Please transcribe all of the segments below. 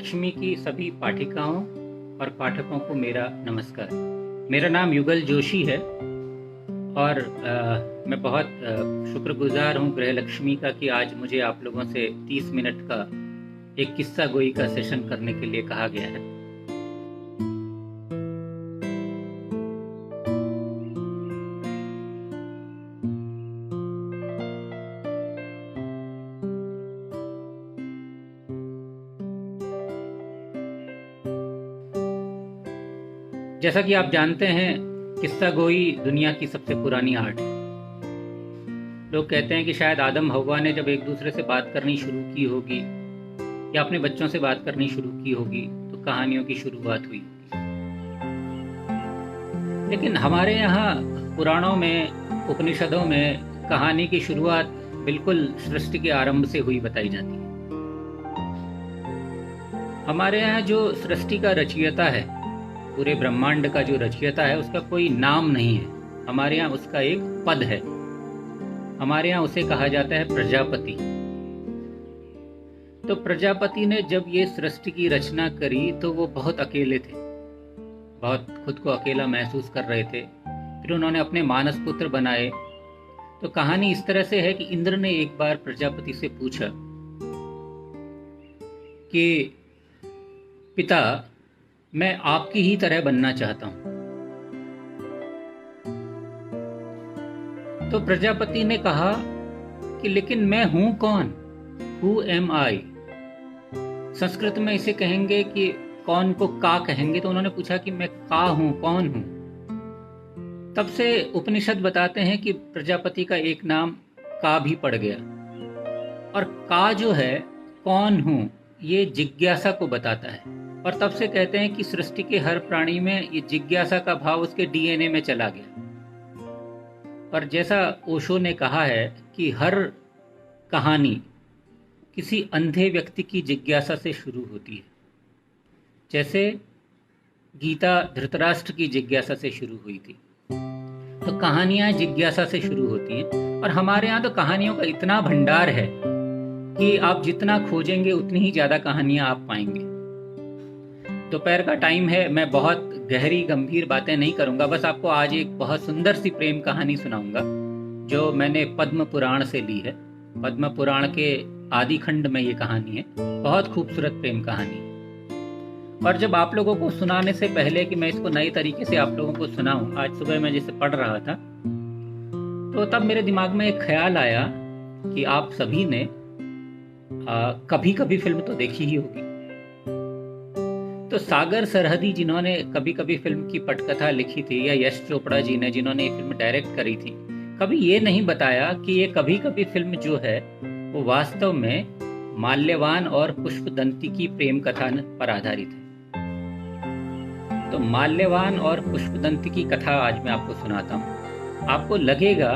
लक्ष्मी की सभी पाठिकाओं और पाठकों को मेरा नमस्कार। मेरा नाम युगल जोशी है और मैं बहुत शुक्रगुजार हूँ गृह लक्ष्मी का कि आज मुझे आप लोगों से 30 मिनट का एक किस्सा गोई का सेशन करने के लिए कहा गया है। जैसा कि आप जानते हैं, किस्सा गोई दुनिया की सबसे पुरानी आर्ट है। लोग कहते हैं कि शायद आदम हव्वा ने जब एक दूसरे से बात करनी शुरू की होगी या अपने बच्चों से बात करनी शुरू की होगी तो कहानियों की शुरुआत हुई होगी। लेकिन हमारे यहाँ पुराणों में, उपनिषदों में कहानी की शुरुआत बिल्कुल सृष्टि के आरंभ से हुई बताई जाती है। हमारे यहाँ जो सृष्टि का रचयिता है, पूरे ब्रह्मांड का जो रचयिता है, उसका कोई नाम नहीं है। हमारे यहाँ उसका एक पद है। हमारे यहाँ उसे कहा जाता है प्रजापति। तो प्रजापति ने जब ये सृष्टि की रचना करी तो वो बहुत अकेले थे, बहुत खुद को अकेला महसूस कर रहे थे। फिर उन्होंने अपने मानस पुत्र बनाए। तो कहानी इस तरह से है कि इंद्र ने एक बार प्रजापति से पूछा कि पिता, मैं आपकी ही तरह बनना चाहता हूं। तो प्रजापति ने कहा कि लेकिन मैं हूं कौन? हु एम आई? संस्कृत में इसे कहेंगे कि कौन को का कहेंगे। तो उन्होंने पूछा कि मैं का हूं, कौन हूं? तब से उपनिषद बताते हैं कि प्रजापति का एक नाम का भी पड़ गया। और का जो है, कौन हूं, ये जिज्ञासा को बताता है। और तब से कहते हैं कि सृष्टि के हर प्राणी में ये जिज्ञासा का भाव उसके डीएनए में चला गया। और जैसा ओशो ने कहा है कि हर कहानी किसी अंधे व्यक्ति की जिज्ञासा से शुरू होती है। जैसे गीता धृतराष्ट्र की जिज्ञासा से शुरू हुई थी। तो कहानियां जिज्ञासा से शुरू होती हैं। और हमारे यहाँ तो कहानियों का इतना भंडार है कि आप जितना खोजेंगे उतनी ही ज्यादा कहानियां आप पाएंगे। दोपहर का टाइम है, मैं बहुत गहरी गंभीर बातें नहीं करूंगा। बस आपको आज एक बहुत सुंदर सी प्रेम कहानी सुनाऊंगा जो मैंने पद्म पुराण से ली है। पद्म पुराण के आदि खंड में ये कहानी है। बहुत खूबसूरत प्रेम कहानी है। और जब आप लोगों को सुनाने से पहले कि मैं इसको नए तरीके से आप लोगों को सुनाऊं, आज सुबह मैं जैसे पढ़ रहा था तो तब मेरे दिमाग में एक ख्याल आया कि आप सभी ने कभी कभी फिल्म तो देखी ही होगी। तो सागर सरहदी जिन्होंने कभी कभी फिल्म की पटकथा लिखी थी, या यश चोपड़ा जी ने जिन्होंने ये फिल्म डायरेक्ट करी थी, कभी ये नहीं बताया कि ये कभी कभी फिल्म जो है वो वास्तव में माल्यवान और पुष्पदंती की प्रेम कथा पर आधारित है। तो माल्यवान और पुष्पदंती की कथा आज मैं आपको सुनाता हूँ। आपको लगेगा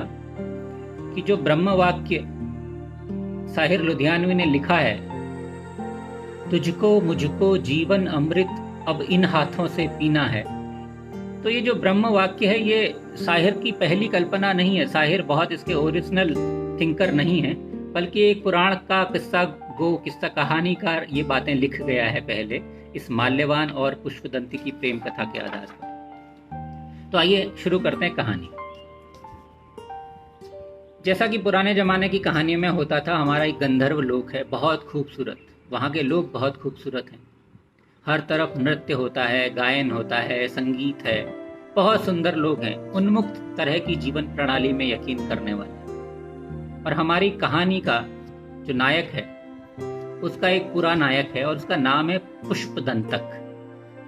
कि जो ब्रह्म वाक्य साहिर लुधियानवी ने लिखा है, तुझको मुझको जीवन अमृत अब इन हाथों से पीना है, तो ये जो ब्रह्म वाक्य है ये साहिर की पहली कल्पना नहीं है। साहिर बहुत इसके ओरिजिनल थिंकर नहीं है, बल्कि एक पुराण का किस्सा कहानीकार ये बातें लिख गया है पहले इस माल्यवान और पुष्पदंती की प्रेम कथा के आधार पर। तो आइए शुरू करते हैं कहानी। जैसा कि पुराने जमाने की कहानियों में होता था, हमारा एक गंधर्व लोक है, बहुत खूबसूरत। वहाँ के लोग बहुत खूबसूरत हैं। हर तरफ नृत्य होता है, गायन होता है, संगीत है। बहुत सुंदर लोग हैं, उन्मुक्त तरह की जीवन प्रणाली में यकीन करने वाले। और हमारी कहानी का जो नायक है उसका एक पूरा नायक है और उसका नाम है पुष्पदंतक।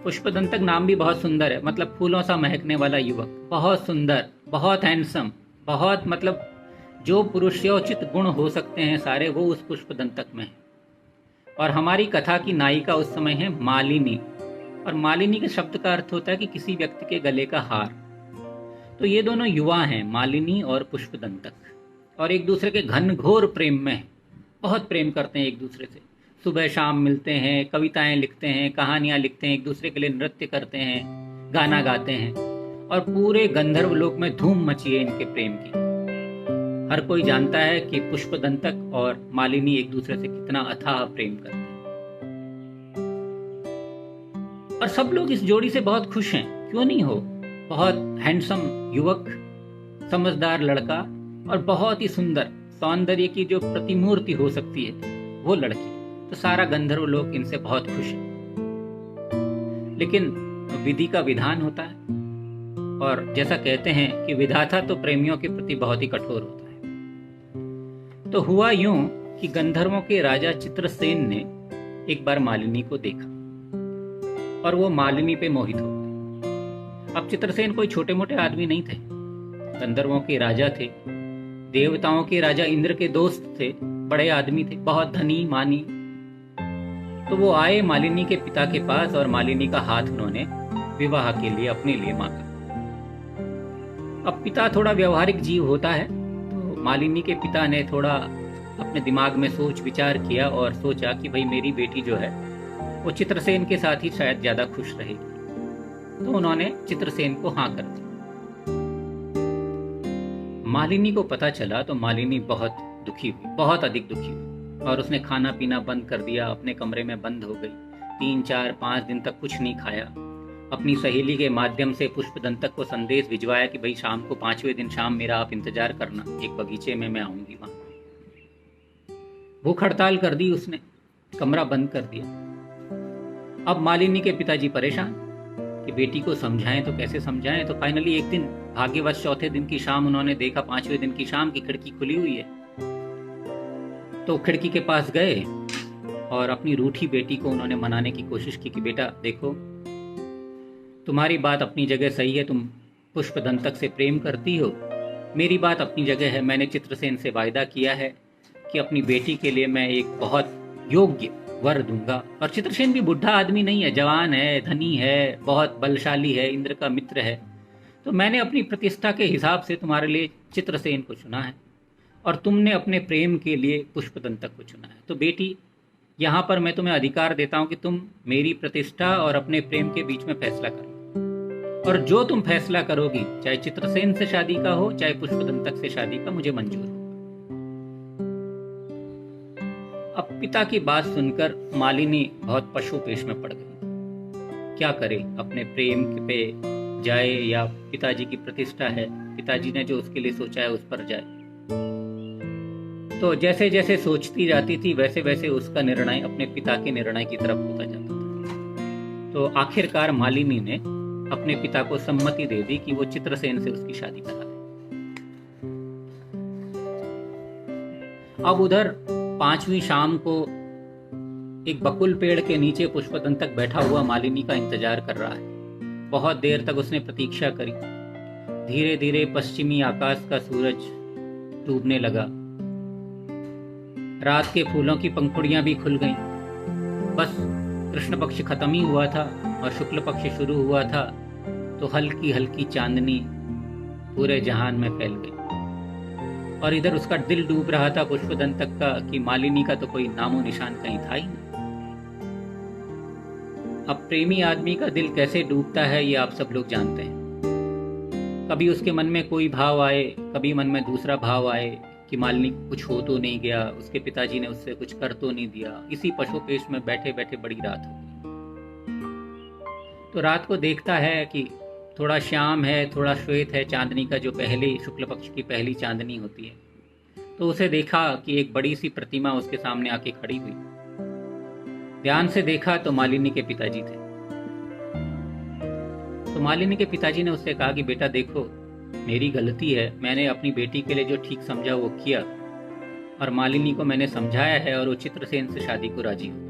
पुष्पदंतक नाम भी बहुत सुंदर है, मतलब फूलों सा महकने वाला युवक, बहुत सुंदर, बहुत हैंडसम, बहुत मतलब जो पुरुषोचित गुण हो सकते हैं सारे, वो उस पुष्पदंतक में है। और हमारी कथा की नायिका उस समय है मालिनी। और मालिनी के शब्द का अर्थ होता है कि किसी व्यक्ति के गले का हार। तो ये दोनों युवा हैं, मालिनी और पुष्पदंतक, और एक दूसरे के घनघोर प्रेम में हैं। बहुत प्रेम करते हैं एक दूसरे से। सुबह शाम मिलते हैं, कविताएं लिखते हैं, कहानियां लिखते हैं, एक दूसरे के लिए नृत्य करते हैं, गाना गाते हैं। और पूरे गंधर्व लोक में धूम मची है इनके प्रेम की। हर कोई जानता है कि पुष्पदंतक और मालिनी एक दूसरे से कितना अथाह प्रेम करते हैं। और सब लोग इस जोड़ी से बहुत खुश हैं, क्यों नहीं हो। बहुत हैंडसम युवक, समझदार लड़का और बहुत ही सुंदर, सौंदर्य की जो प्रतिमूर्ति हो सकती है वो लड़की। तो सारा गंधर्व लोग इनसे बहुत खुश है। लेकिन विधि का विधान होता है, और जैसा कहते हैं कि विधाता तो प्रेमियों के प्रति बहुत ही कठोर होता है। तो हुआ यूं कि गंधर्वों के राजा चित्रसेन ने एक बार मालिनी को देखा और वो मालिनी पे मोहित हो गए। अब चित्रसेन कोई छोटे मोटे आदमी नहीं थे, गंधर्वों के राजा थे, देवताओं के राजा इंद्र के दोस्त थे, बड़े आदमी थे, बहुत धनी मानी। तो वो आए मालिनी के पिता के पास और मालिनी का हाथ उन्होंने विवाह के लिए अपने लिए मांगा। अब पिता थोड़ा व्यवहारिक जीव होता है, तो मालिनी के पिता ने थोड़ा अपने दिमाग में सोच विचार किया और सोचा कि भाई मेरी बेटी जो है वो चित्रसेन के साथ ही शायद ज्यादा खुश रहेगी। तो उन्होंने चित्रसेन को हाँ कर दी। मालिनी को पता चला तो मालिनी बहुत दुखी हुई, बहुत अधिक दुखी हुई, और उसने खाना पीना बंद कर दिया, अपने कमरे में बंद हो गई। 3, 4, 5 दिन तक कुछ नहीं खाया। अपनी सहेली के माध्यम से पुष्पदंतक को संदेश भिजवाया कि भाई शाम को 5वें दिन शाम मेरा आप इंतजार करना, एक बगीचे में मैं आऊंगी वहां। भूख हड़ताल कर दी उसने, कमरा बंद कर दिया। अब मालिनी के पिताजी परेशान कि बेटी को समझाएं तो कैसे समझाएं। तो फाइनली एक दिन भाग्यवश चौथे दिन की शाम उन्होंने देखा, 5वें दिन की शाम की खिड़की खुली हुई है। तो खिड़की के पास गए और अपनी रूठी बेटी को उन्होंने मनाने की कोशिश की कि बेटा देखो, तुम्हारी बात अपनी जगह सही है, तुम पुष्पदंतक से प्रेम करती हो, मेरी बात अपनी जगह है। मैंने चित्रसेन से वायदा किया है कि अपनी बेटी के लिए मैं एक बहुत योग्य वर दूंगा। और चित्रसेन भी बुढ़ा आदमी नहीं है, जवान है, धनी है, बहुत बलशाली है, इंद्र का मित्र है। तो मैंने अपनी प्रतिष्ठा के हिसाब से तुम्हारे लिए चित्रसेन को चुना है और तुमने अपने प्रेम के लिए पुष्पदंतक को चुना है। तो बेटी, यहाँ पर मैं तुम्हें अधिकार देता हूँ कि तुम मेरी प्रतिष्ठा और अपने प्रेम के बीच में फैसला करो, और जो तुम फैसला करोगी, चाहे चित्रसेन से शादी का हो चाहे पुष्पदंतक से शादी का, मुझे मंजूर हो। अब पिता की बात सुनकर मालिनी बहुत पशुपेश में पड़ गई। क्या करे, अपने प्रेम पे जाए या पिताजी की प्रतिष्ठा है, पिताजी ने जो उसके लिए सोचा है उस पर जाए। तो जैसे जैसे सोचती जाती थी वैसे वैसे उसका निर्णय अपने पिता के निर्णय की तरफ होता जाता था। तो आखिरकार मालिनी ने अपने पिता को सम्मति दे दी कि वो चित्रसेन से उसकी शादी करा दे। अब उधर 5वीं शाम को एक बकुल पेड़ के नीचे पुष्पदंतक बैठा हुआ मालिनी का इंतजार कर रहा है। बहुत देर तक उसने प्रतीक्षा करी। धीरे धीरे पश्चिमी आकाश का सूरज डूबने लगा, रात के फूलों की पंखुड़ियां भी खुल गईं। बस कृष्ण पक्ष खत्म ही हुआ था और शुक्ल पक्ष शुरू हुआ था, तो हल्की हल्की चांदनी पूरे जहान में फैल गई। और इधर उसका दिल डूब रहा था पुष्पदंतक का कि मालिनी का तो कोई नामो निशान कहीं था ही नहीं। अब प्रेमी आदमी का दिल कैसे डूबता है ये आप सब लोग जानते हैं। कभी उसके मन में कोई भाव आए, कभी मन में दूसरा भाव आए कि मालिनी कुछ हो तो नहीं गया, उसके पिताजी ने उससे कुछ कर तो नहीं दिया। इसी पशुपेश में बैठे बैठे बड़ी रात हो गई। तो रात को देखता है कि थोड़ा श्याम है, थोड़ा श्वेत है, चांदनी का जो पहले शुक्ल पक्ष की पहली चांदनी होती है। तो उसे देखा कि एक बड़ी सी प्रतिमा उसके सामने आके खड़ी हुई। ध्यान से देखा तो मालिनी के पिताजी थे। तो मालिनी के पिताजी ने उससे कहा कि बेटा देखो, मेरी गलती है, मैंने अपनी बेटी के लिए जो ठीक समझा वो किया, और मालिनी को मैंने समझाया है और वो चित्रसेन से शादी को राजी हो गई।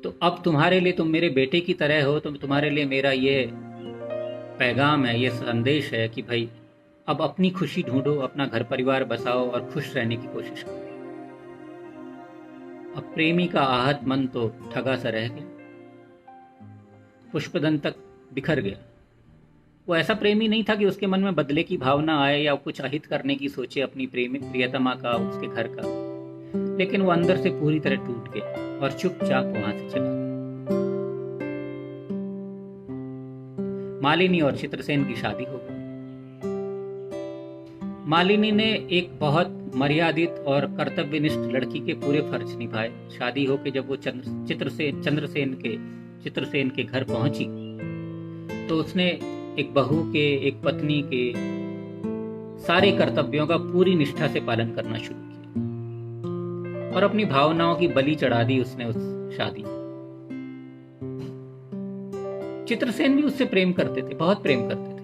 तो अब तुम्हारे लिए, तुम मेरे बेटे की तरह हो, तो तुम्हारे लिए मेरा ये पैगाम है, ये संदेश है कि भाई अब अपनी खुशी ढूंढो, अपना घर परिवार बसाओ और खुश रहने की कोशिश करो। अब प्रेमी का आहत मन तो ठगा सा रह गया। पुष्पदंतक बिखर गया। वो ऐसा प्रेमी नहीं था कि उसके मन में बदले की भावना आए या कुछ अहित करने की सोचे अपनी प्रियतमा का, उसके घर का, लेकिन वो अंदर से पूरी तरह टूट गया और चुपचाप वहां से चला गया। मालिनी और चित्रसेन की शादी हो गई। मालिनी ने एक बहुत मर्यादित और कर्तव्यनिष्ठ लड़की के पूरे फर्ज निभाए। शादी होके जब वो चित्रसेन के घर पहुंची तो उसने एक बहू के, एक पत्नी के सारे कर्तव्यों का पूरी निष्ठा से पालन करना शुरू किया और अपनी भावनाओं की बलि चढ़ा दी उसने उस शादी। चित्रसेन भी उससे प्रेम करते थे, बहुत प्रेम करते थे,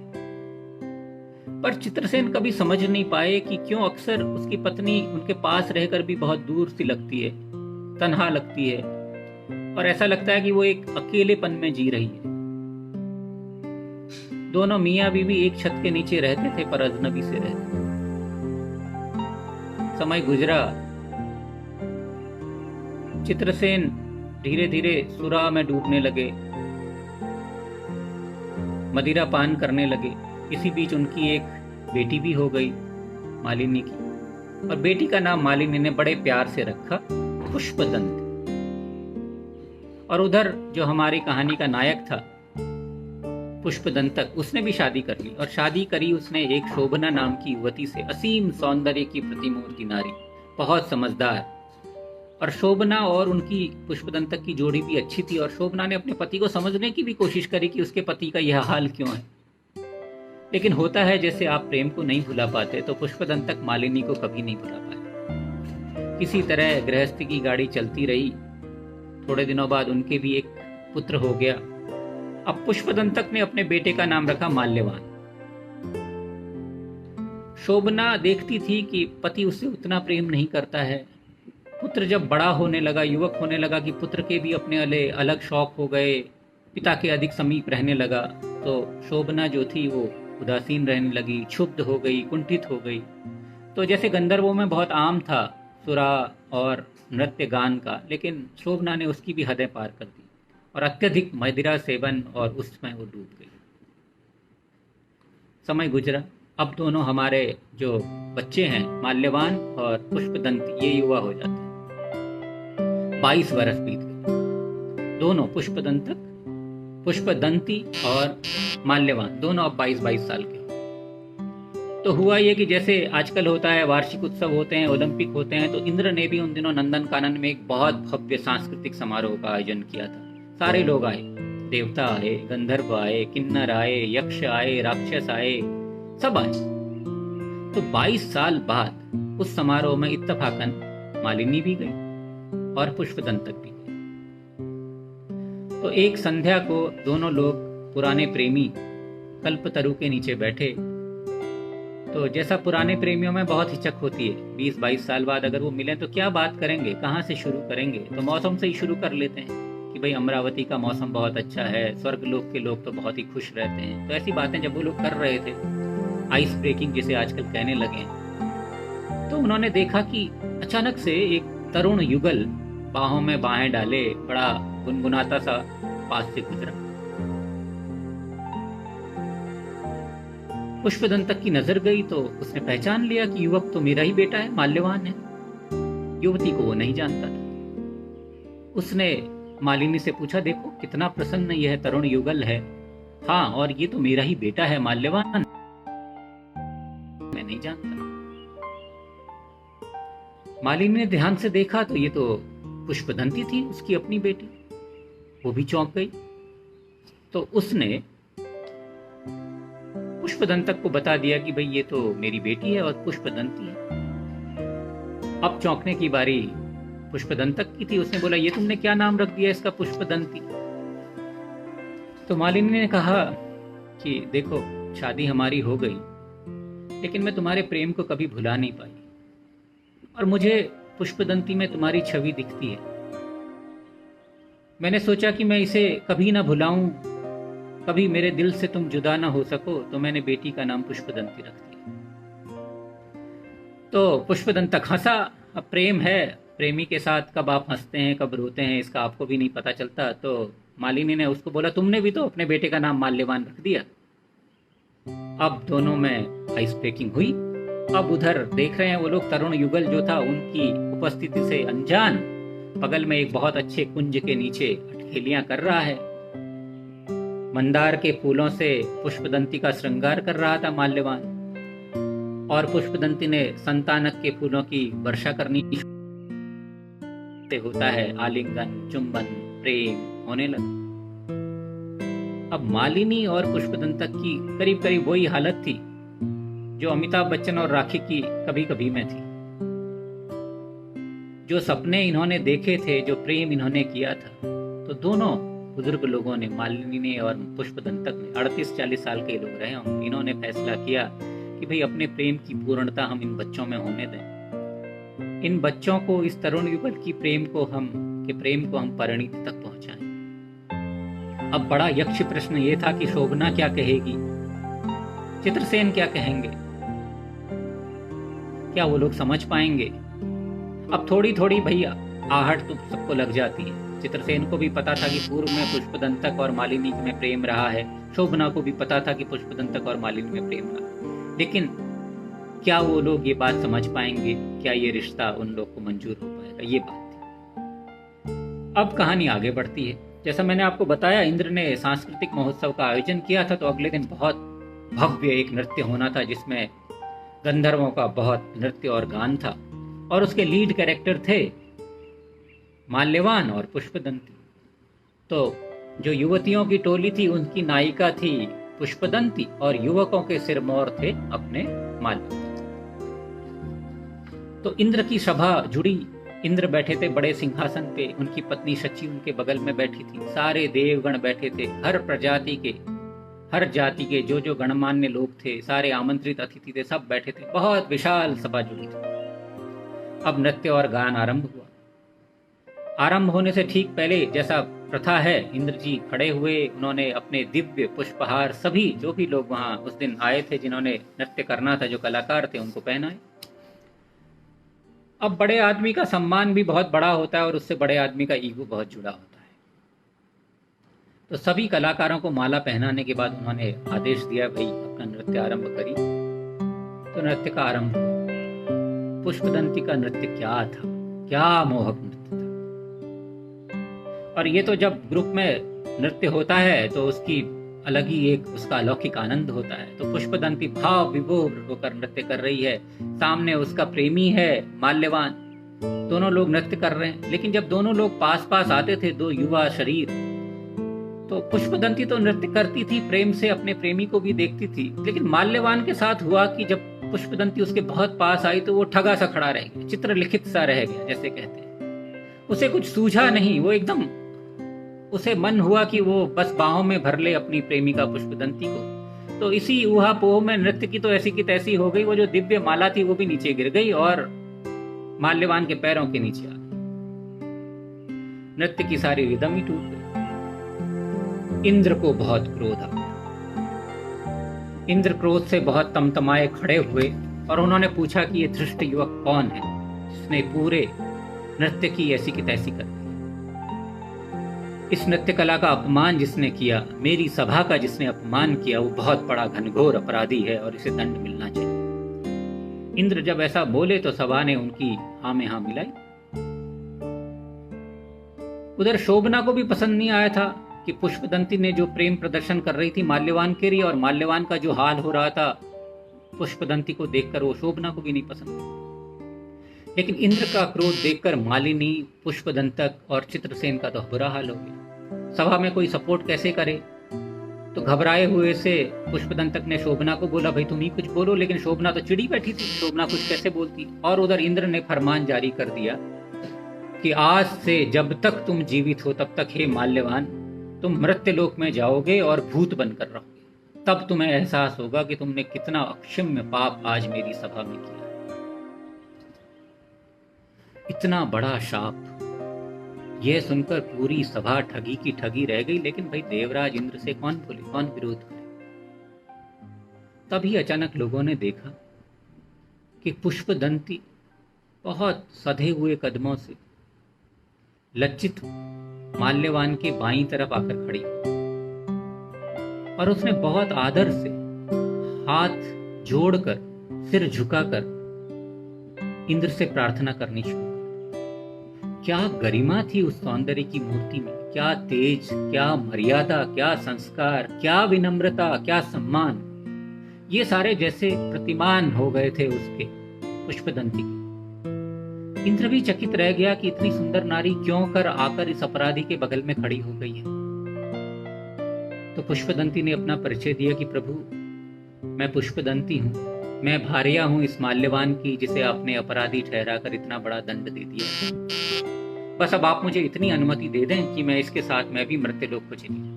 पर चित्रसेन कभी समझ नहीं पाए कि क्यों अक्सर उसकी पत्नी उनके पास रहकर भी बहुत दूर सी लगती है, तन्हा लगती है और ऐसा लगता है कि वो एक अकेलेपन में जी रही है। दोनों मियां बीवी एक छत के नीचे रहते थे पर अजनबी से रहते। समय गुजरा, चित्रसेन धीरे धीरे सुराह में डूबने लगे, मदिरा पान करने लगे। इसी बीच उनकी एक बेटी भी हो गई, मालिनी की, और बेटी का नाम मालिनी ने बड़े प्यार से रखा, पुष्पदंत। और उधर जो हमारी कहानी का नायक था पुष्पदंतक, उसने भी शादी कर ली और शादी करी उसने एक शोभना नाम की युवती से, असीम सौंदर्य की प्रतिमूर्ति नारी, बहुत समझदार। और शोभना और उनकी पुष्पदंतक की जोड़ी भी अच्छी थी और शोभना ने अपने पति को समझने की भी कोशिश करी कि उसके पति का यह हाल क्यों है। लेकिन होता है जैसे आप प्रेम को नहीं भुला पाते, तो पुष्पदंतक मालिनी को कभी नहीं भुला पाए। किसी तरह गृहस्थी की गाड़ी चलती रही। थोड़े दिनों बाद उनके भी एक पुत्र हो गया। अब पुष्पदंतक ने अपने बेटे का नाम रखा माल्यवान। शोभना देखती थी कि पति उससे उतना प्रेम नहीं करता है। पुत्र जब बड़ा होने लगा, युवक होने लगा कि पुत्र के भी अपने अलग शौक हो गए, पिता के अधिक समीप रहने लगा, तो शोभना जो थी वो उदासीन रहने लगी, क्षुब्ध हो गई, कुंठित हो गई। तो जैसे गंधर्वों में बहुत आम था सुरा और नृत्य गान का, लेकिन शोभना ने उसकी भी हदें पार कर दी और अत्यधिक मदिरा सेवन और उसमें वो डूब गई। समय गुजरा। अब दोनों हमारे जो बच्चे हैं माल्यवान और पुष्पदंती, ये युवा हो जाते हैं। 22 वर्ष बीत गए। दोनों पुष्पदंती और माल्यवान दोनों अब 22-22 साल के। तो हुआ ये कि जैसे आजकल होता है, वार्षिक उत्सव होते हैं, ओलंपिक होते हैं, तो इंद्र ने भी उन दिनों नंदन कानन में एक बहुत भव्य सांस्कृतिक समारोह का आयोजन किया था। सारे लोग आए, देवता आए, गंधर्व आए, किन्नर आए, यक्ष आए, राक्षस आए, सब आए। तो 22 साल बाद उस समारोह में इत्तफाकन मालिनी भी गई और पुष्पदंतक भी गई। तो एक संध्या को दोनों लोग, पुराने प्रेमी, कल्पतरु के नीचे बैठे। तो जैसा पुराने प्रेमियों में बहुत हिचक होती है, 20-22 साल बाद अगर वो मिले तो क्या बात करेंगे, कहाँ से शुरू करेंगे, तो मौसम से ही शुरू कर लेते हैं कि भाई अमरावती का मौसम बहुत अच्छा है, स्वर्गलोक के लोग तो बहुत ही खुश रहते हैं। तो ऐसी बातें जब वो लोग कर रहे थे, आइस ब्रेकिंग जिसे आजकल कहने लगे हैं, तो उन्होंने देखा कि अचानक से एक तरुण युगल बाहों में बाहें डाले बड़ा गुनगुनाता सा पास से गुजरा। पुष्पदंतक की नजर गई तो उसने पहचान लिया कि युवक तो मेरा ही बेटा है, माल्यवान है। युवती को वो नहीं जानता था। उसने मालिनी से पूछा, देखो कितना प्रसन्न यह तरुण युगल है। हाँ, और ये तो मेरा ही बेटा है माल्यवान, मैं नहीं जानता। मालिनी ने ध्यान से देखा तो ये तो पुष्पदंती थी, उसकी अपनी बेटी। वो भी चौंक गई। तो उसने पुष्पदंतक को बता दिया कि भाई ये तो मेरी बेटी है और पुष्पदंती है। अब चौंकने की बारी पुष्पदंतक की थी। उसने बोला, ये तुमने क्या नाम रख दिया इसका, पुष्पदंती? तो मालिनी ने कहा कि देखो, शादी हमारी हो गई, लेकिन मैं तुम्हारे प्रेम को कभी भुला नहीं पाई और मुझे पुष्पदंती में तुम्हारी छवि दिखती है। मैंने सोचा कि मैं इसे कभी ना भुलाऊं, कभी मेरे दिल से तुम जुदा ना हो सको, तो मैंने बेटी का नाम पुष्पदंती रख दिया। तो पुष्पदंतक हंसा। अब प्रेम है, प्रेमी के साथ कब आप हंसते हैं कब रोते हैं इसका आपको भी नहीं पता चलता। तो मालिनी ने उसको बोला, तुमने भी तो अपने बेटे का नाम माल्यवान रख दिया। अब दोनों में आइस ब्रेकिंग हुई। अब उधर देख रहे हैं वो लोग, तरुण युगल जो था उनकी उपस्थिति से अनजान बगल में एक बहुत अच्छे कुंज के नीचे अटखेलियां कर रहा है। मंदार के फूलों से पुष्पदंती का श्रृंगार कर रहा था माल्यवान। और पुष्पदंती ने संतानक के फूलों की वर्षा करनी से होता है आलिंगन, चुंबन, प्रेम होने लगा। अब मालिनी और पुष्पदंतक की करीब करीब वही हालत थी जो अमिताभ बच्चन और राखी की कभी कभी में थी। जो सपने इन्होंने देखे थे, जो प्रेम इन्होंने किया था, तो दोनों बुजुर्ग लोगों ने, मालिनी ने और पुष्पदंतक ने, 38-40 साल के लोग रहे होंगे, इन्होंने फैसला किया कि भाई अपने प्रेम की पूर्णता हम इन बच्चों में होने दें। इन बच्चों को, इस तरुण युगल की प्रेम को हम परिणति तक पहुंचाएं। अब बड़ा यक्ष प्रश्न ये था कि शोभना क्या कहेगी, चित्रसेन क्या कहेंगे, क्या वो लोग समझ पाएंगे। अब थोड़ी थोड़ी भैया आहट तो सबको लग जाती है। चित्रसेन को भी पता था कि पूर्व में पुष्पदंतक और मालिनी में प्रेम रहा है, शोभना को भी पता था कि पुष्पदंतक और मालिनी में प्रेम रहा, लेकिन क्या वो लोग ये बात समझ पाएंगे, क्या ये रिश्ता उन लोग को मंजूर हो पाएगा, ये बात थी। अब कहानी आगे बढ़ती है। जैसा मैंने आपको बताया, इंद्र ने सांस्कृतिक महोत्सव का आयोजन किया था, तो अगले दिन बहुत भव्य एक नृत्य होना था जिसमें गंधर्वों का बहुत नृत्य और गान था, और उसके लीड कैरेक्टर थे माल्यवान और पुष्पदंती। तो जो युवतियों की टोली थी उनकी नायिका थी पुष्पदंती और युवकों के सिरमौर थे अपने माल्यवान। तो इंद्र की सभा जुड़ी। इंद्र बैठे थे बड़े सिंहासन पे, उनकी पत्नी शची उनके बगल में बैठी थी, सारे देवगण बैठे थे, हर जाति के जो जो गणमान्य लोग थे, सारे आमंत्रित अतिथि थे, सब बैठे थे। बहुत विशाल सभा जुड़ी थी। अब नृत्य और गान आरंभ हुआ। आरंभ होने से ठीक पहले, जैसा प्रथा है, इंद्र जी खड़े हुए, उन्होंने अपने दिव्य पुष्पहार सभी जो भी लोग वहां उस दिन आए थे, जिन्होंने नृत्य करना था, जो कलाकार थे, उनको पहनाए। अब बड़े आदमी का सम्मान भी बहुत बड़ा होता है और उससे बड़े आदमी का ईगो बहुत जुड़ा होता है। तो सभी कलाकारों को माला पहनाने के बाद उन्होंने आदेश दिया, भाई अपना नृत्य आरंभ करिए। तो नृत्य का आरंभ हुआ। पुष्पदंती का नृत्य क्या था, क्या मोहक नृत्य था। और ये तो जब ग्रुप में नृत्य होता है तो उसकी अलग ही एक उसका अलौकिक आनंद होता है। तो पुष्पदंती भाव विभोर होकर नृत्य कर रही है, सामने उसका प्रेमी है माल्यवान, दोनों लोग नृत्य कर रहे हैं। लेकिन जब दोनों लोग पास पास आते थे, दो युवा शरीर, तो पुष्पदंती तो नृत्य करती थी, प्रेम से अपने प्रेमी को भी देखती थी, लेकिन माल्यवान के साथ हुआ कि जब पुष्पदंती उसके बहुत पास आई तो वो ठगा सा खड़ा रह गया, चित्र लिखित सा रह गया, जैसे कहते हैं। उसे कुछ सूझा नहीं, वो एकदम, उसे मन हुआ कि वो बस बाहों में भर ले अपनी प्रेमिका पुष्पदंती को। तो इसी ऊहापोह में नृत्य की तो ऐसी की तैसी हो गई, वो जो दिव्य माला थी वो भी नीचे गिर गई और माल्यवान के पैरों के नीचे आ गई। नृत्य की सारी रिदम ही टूट गई। इंद्र को बहुत क्रोध आ गया। इंद्र क्रोध से बहुत तमतमाए खड़े हुए और उन्होंने पूछा कि ये धृष्ट युवक कौन है जिसने पूरे नृत्य की ऐसी की तैसी कर दी। इस नृत्य कला का अपमान जिसने किया, मेरी सभा का जिसने अपमान किया, वो बहुत बड़ा घनघोर अपराधी है और इसे दंड मिलना चाहिए। इंद्र जब ऐसा बोले तो सभा ने उनकी हाँ में हाँ मिलाई। उधर शोभना को भी पसंद नहीं आया था कि पुष्पदंती ने जो प्रेम प्रदर्शन कर रही थी माल्यवान के लिए, और माल्यवान का जो हाल हो रहा था पुष्पदंती को देखकर, वो शोभना को भी नहीं पसंद। लेकिन इंद्र का क्रोध देखकर मालिनी, पुष्पदंतक और चित्रसेन का तो बुरा हाल हो गया। सभा में कोई सपोर्ट कैसे करे। तो घबराए हुए से पुष्पदंतक ने शोभना को बोला, भाई तुम ही कुछ बोलो, लेकिन शोभना तो चिड़ी बैठी थी, शोभना कुछ कैसे बोलती। और उधर इंद्र ने फरमान जारी कर दिया कि आज से जब तक तुम जीवित हो तब तक हे माल्यवान, तुम मृत्युलोक में जाओगे और भूत बनकर रहोगे। तब तुम्हें एहसास होगा कि तुमने कितना अक्षम्य पाप आज मेरी सभा में किया। इतना बड़ा शाप, यह सुनकर पूरी सभा ठगी की ठगी रह गई। लेकिन भाई देवराज इंद्र से कौन बोले, कौन विरोध करे। तभी अचानक लोगों ने देखा कि पुष्पदंती बहुत सधे हुए कदमों से लज्जित माल्यवान के बाईं तरफ आकर खड़ी और उसने बहुत आदर से हाथ जोड़कर, सिर झुकाकर इंद्र से प्रार्थना करनी शुरू। क्या गरिमा थी उस सौंदर्य की मूर्ति में, क्या तेज, क्या मर्यादा, क्या संस्कार, क्या विनम्रता, क्या सम्मान। ये सारे जैसे प्रतिमान हो गए थे उसके, पुष्पदंती के। इंद्र भी चकित रह गया कि इतनी सुंदर नारी क्यों कर आकर इस अपराधी के बगल में खड़ी हो गई है। तो पुष्पदंती ने अपना परिचय दिया कि प्रभु, मैं पुष्पदंती हूँ, मैं भार्या हूँ इस माल्यवान की, जिसे आपने अपराधी ठहराकर इतना बड़ा दंड दे दिया। बस अब आप मुझे इतनी अनुमति दे दें कि मैं इसके साथ मैं भी मृत्युलोक को चली जाऊं।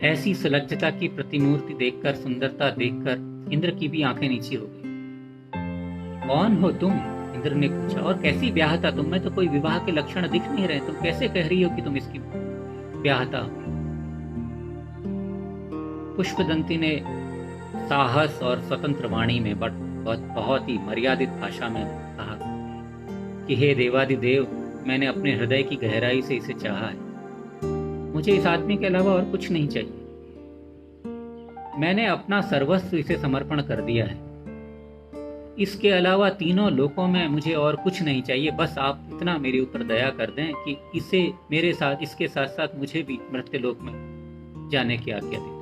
ऐसी सुलज्जता की प्रतिमूर्ति देखकर, सुंदरता देखकर इंद्र की भी आंखें नीची हो गई। कौन हो तुम? इंद्र ने पूछा। और कैसी ब्याहता? तुम में तो कोई विवाह के लक्षण दिख नहीं रहे, तुम कैसे कह रही हो कि तुम इसकी ब्याहता हो? पुष्पदंती ने साहस और स्वतंत्र वाणी में बहुत ही मर्यादित भाषा में कहा कि हे देवादिदेव, मैंने अपने हृदय की गहराई से इसे चाहा है। मुझे इस आदमी के अलावा और कुछ नहीं चाहिए। मैंने अपना सर्वस्व इसे समर्पण कर दिया है। इसके अलावा तीनों लोकों में मुझे और कुछ नहीं चाहिए। बस आप इतना मेरे ऊपर दया कर दें कि इसे मेरे साथ, इसके साथ साथ मुझे भी मृत्युलोक में जाने की आज्ञा दे दें।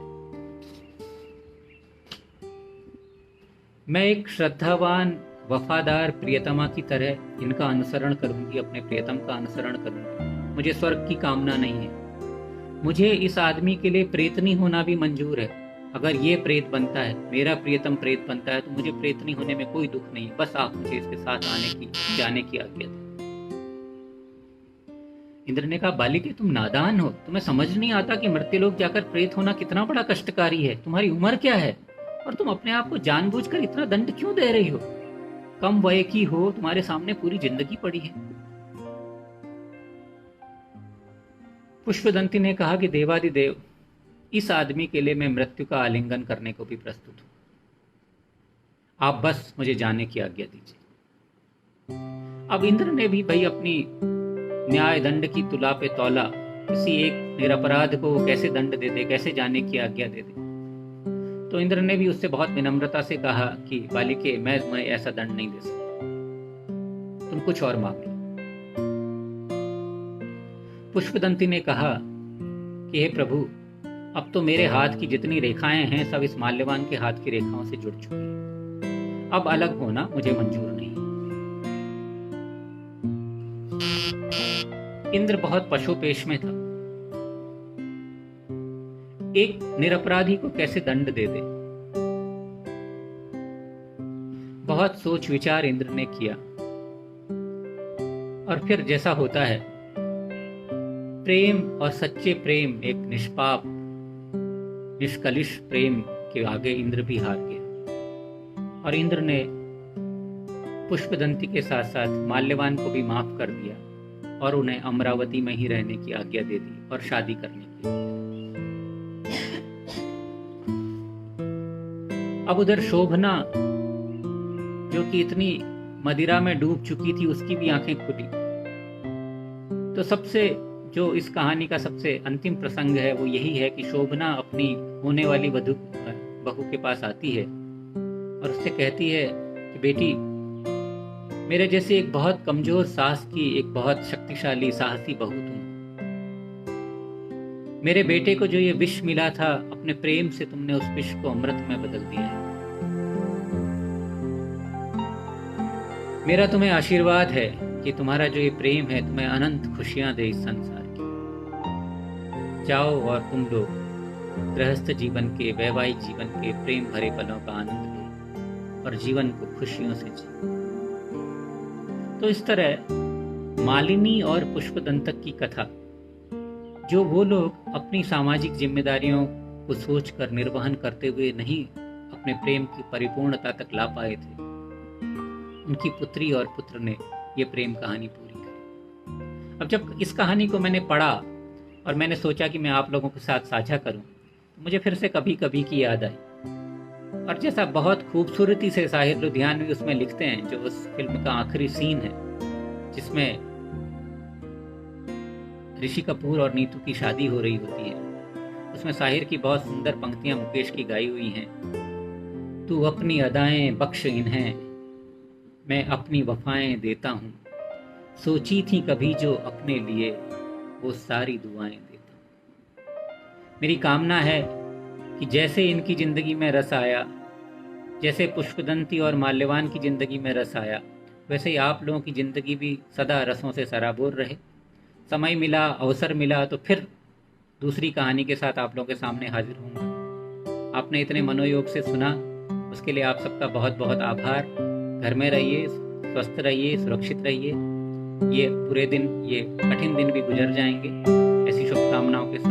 मैं एक श्रद्धावान वफादार प्रियतमा की तरह इनका अनुसरण करूंगी, अपने प्रियतम का अनुसरण करूंगी। मुझे स्वर्ग की कामना नहीं है। मुझे इस आदमी के लिए प्रेतनी होना भी मंजूर है। अगर ये प्रेत बनता है, मेरा प्रियतम प्रेत बनता है, तो मुझे प्रेतनी होने में कोई दुख नहीं है। बस आप मुझे इसके साथ जाने की आज्ञा दें। इंद्र ने कहा, बालिके, तुम नादान हो, तुम्हें समझ नहीं आता कि मृत्युलोक जाकर प्रेत होना कितना बड़ा कष्टकारी है। तुम्हारी उम्र क्या है और तुम अपने आप को जानबूझकर इतना दंड क्यों दे रही हो? कम वय की हो, तुम्हारे सामने पूरी जिंदगी पड़ी है। पुष्पदंती ने कहा कि देवादिदेव, इस आदमी के लिए मैं मृत्यु का आलिंगन करने को भी प्रस्तुत हूं। आप बस मुझे जाने की आज्ञा दीजिए। अब इंद्र ने भी भाई अपनी न्याय दंड की तुला पे तौला। किसी एक निरपराध को कैसे दंड दे दे, कैसे जाने की आज्ञा दे दे। तो इंद्र ने भी उससे बहुत विनम्रता से कहा कि बालिके, मैं तुम्हें ऐसा दंड नहीं दे सकता, तुम कुछ और मांग लो। पुष्पदंती ने कहा कि हे प्रभु, अब तो मेरे हाथ की जितनी रेखाएं हैं सब इस माल्यवान के हाथ की रेखाओं से जुड़ चुकी हैं। अब अलग होना मुझे मंजूर नहीं। इंद्र बहुत पशुपेश में था। एक निरपराधी को कैसे दंड दे दे। बहुत सोच विचार इंद्र ने किया और फिर जैसा होता है, प्रेम और सच्चे प्रेम, एक निष्पाप निष्कलिश प्रेम के आगे इंद्र भी हार गया। और इंद्र ने पुष्पदंती के साथ साथ माल्यवान को भी माफ कर दिया और उन्हें अमरावती में ही रहने की आज्ञा दे दी और शादी करने की। अब उधर शोभना, जो कि इतनी मदिरा में डूब चुकी थी, उसकी भी आंखें खुली। तो सबसे जो इस कहानी का सबसे अंतिम प्रसंग है वो यही है कि शोभना अपनी होने वाली बहू के पास आती है और उससे कहती है कि बेटी, मेरे जैसे एक बहुत कमजोर सास की एक बहुत शक्तिशाली साहसी बहू तुम। मेरे बेटे को जो ये विष मिला था, अपने प्रेम से तुमने उस विष को अमृत में बदल दिया है। मेरा तुम्हें आशीर्वाद है कि तुम्हारा जो ये प्रेम है तुम्हें अनंत खुशियां दे इस संसार की। जाओ और तुम लोग गृहस्थ जीवन के, वैवाहिक जीवन के प्रेम भरे पलों का आनंद लो और जीवन को खुशियों से जियो। तो इस तरह मालिनी और पुष्पदंतक की कथा, जो वो लोग अपनी सामाजिक जिम्मेदारियों को सोचकर निर्वहन करते हुए नहीं अपने प्रेम की परिपूर्णता तक ला पाए थे, उनकी पुत्री और पुत्र ने ये प्रेम कहानी पूरी करी। अब जब इस कहानी को मैंने पढ़ा और मैंने सोचा कि मैं आप लोगों के साथ साझा करूं, तो मुझे फिर से कभी कभी की याद आई। और जैसा बहुत खूबसूरती से साहिर लुधियानवी उसमें लिखते हैं, जो उस फिल्म का आखिरी सीन है जिसमें ऋषि कपूर और नीतू की शादी हो रही होती है, उसमें साहिर की बहुत सुंदर पंक्तियां मुकेश की गाई हुई हैं। तू अपनी अदाएं बख्श इन्हें, मैं अपनी वफाएं देता हूँ, सोची थी कभी जो अपने लिए, वो सारी दुआएं देता हूँ। मेरी कामना है कि जैसे इनकी ज़िंदगी में रस आया, जैसे पुष्पदंती और माल्यवान की ज़िंदगी में रस आया, वैसे ही आप लोगों की ज़िंदगी भी सदा रसों से सराबोर रहे। समय मिला, अवसर मिला तो फिर दूसरी कहानी के साथ आप लोगों के सामने हाजिर होऊंगा। आपने इतने मनोयोग से सुना, उसके लिए आप सबका बहुत बहुत आभार। घर में रहिए, स्वस्थ रहिए, सुरक्षित रहिए। ये बुरे दिन, ये कठिन दिन भी गुजर जाएंगे, ऐसी शुभकामनाओं के साथ।